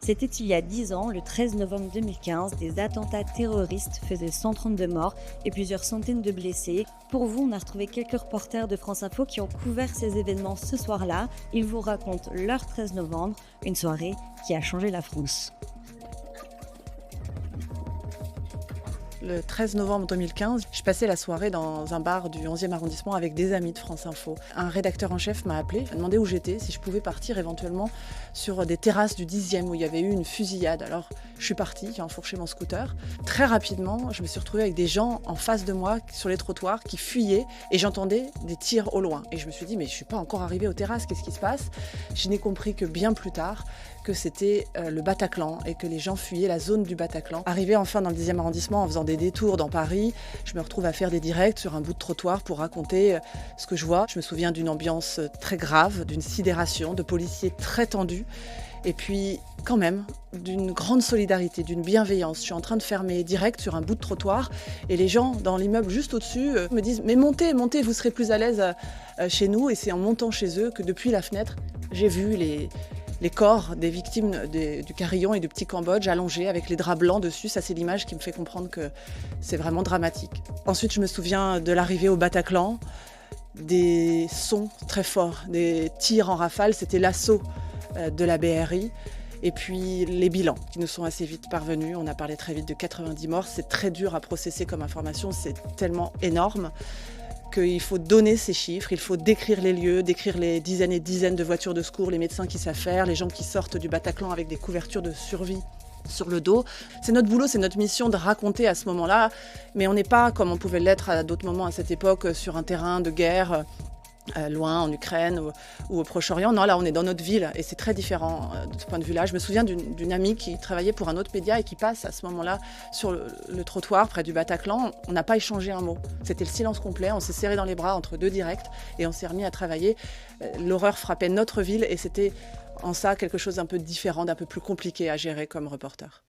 C'était il y a 10 ans, le 13 novembre 2015, des attentats terroristes faisaient 132 morts et plusieurs centaines de blessés. Pour vous, on a retrouvé quelques reporters de France Info qui ont couvert ces événements ce soir-là. Ils vous racontent leur 13 novembre, une soirée qui a changé la France. Le 13 novembre 2015, je passais la soirée dans un bar du 11e arrondissement avec des amis de France Info. Un rédacteur en chef m'a appelé, m'a demandé où j'étais, si je pouvais partir éventuellement sur des terrasses du 10e où il y avait eu une fusillade. Alors je suis partie, j'ai enfourché mon scooter. Très rapidement, je me suis retrouvée avec des gens en face de moi sur les trottoirs qui fuyaient et j'entendais des tirs au loin. Et je me suis dit, mais je ne suis pas encore arrivée aux terrasses, qu'est-ce qui se passe? Je n'ai compris que bien plus tard que c'était le Bataclan et que les gens fuyaient la zone du Bataclan. Arrivée enfin dans le 10e arrondissement en faisant des détours dans Paris, je me retrouve à faire des directs sur un bout de trottoir pour raconter ce que je vois. Je me souviens d'une ambiance très grave, d'une sidération, de policiers très tendus et puis quand même d'une grande solidarité, d'une bienveillance. Je suis en train de faire mes directs sur un bout de trottoir et les gens dans l'immeuble juste au-dessus me disent « mais montez, montez, vous serez plus à l'aise chez nous ». Et c'est en montant chez eux que depuis la fenêtre, j'ai vu les corps des victimes du Carillon et du Petit Cambodge allongés avec les draps blancs dessus. Ça, c'est l'image qui me fait comprendre que c'est vraiment dramatique. Ensuite, je me souviens de l'arrivée au Bataclan, des sons très forts, des tirs en rafale. C'était l'assaut de la BRI. Et puis les bilans qui nous sont assez vite parvenus. On a parlé très vite de 90 morts. C'est très dur à processer comme information, c'est tellement énorme qu'il faut donner ces chiffres, il faut décrire les lieux, décrire les dizaines et dizaines de voitures de secours, les médecins qui savent faire, les gens qui sortent du Bataclan avec des couvertures de survie sur le dos. C'est notre boulot, c'est notre mission de raconter à ce moment-là, mais on n'est pas, comme on pouvait l'être à d'autres moments à cette époque, sur un terrain de guerre, loin en Ukraine ou au Proche-Orient. Non, là on est dans notre ville et c'est très différent de ce point de vue-là. Je me souviens d'une amie qui travaillait pour un autre média et qui passe à ce moment-là sur le trottoir près du Bataclan. On n'a pas échangé un mot. C'était le silence complet, on s'est serré dans les bras entre deux directs et on s'est remis à travailler. L'horreur frappait notre ville et c'était en ça quelque chose d'un peu différent, d'un peu plus compliqué à gérer comme reporter.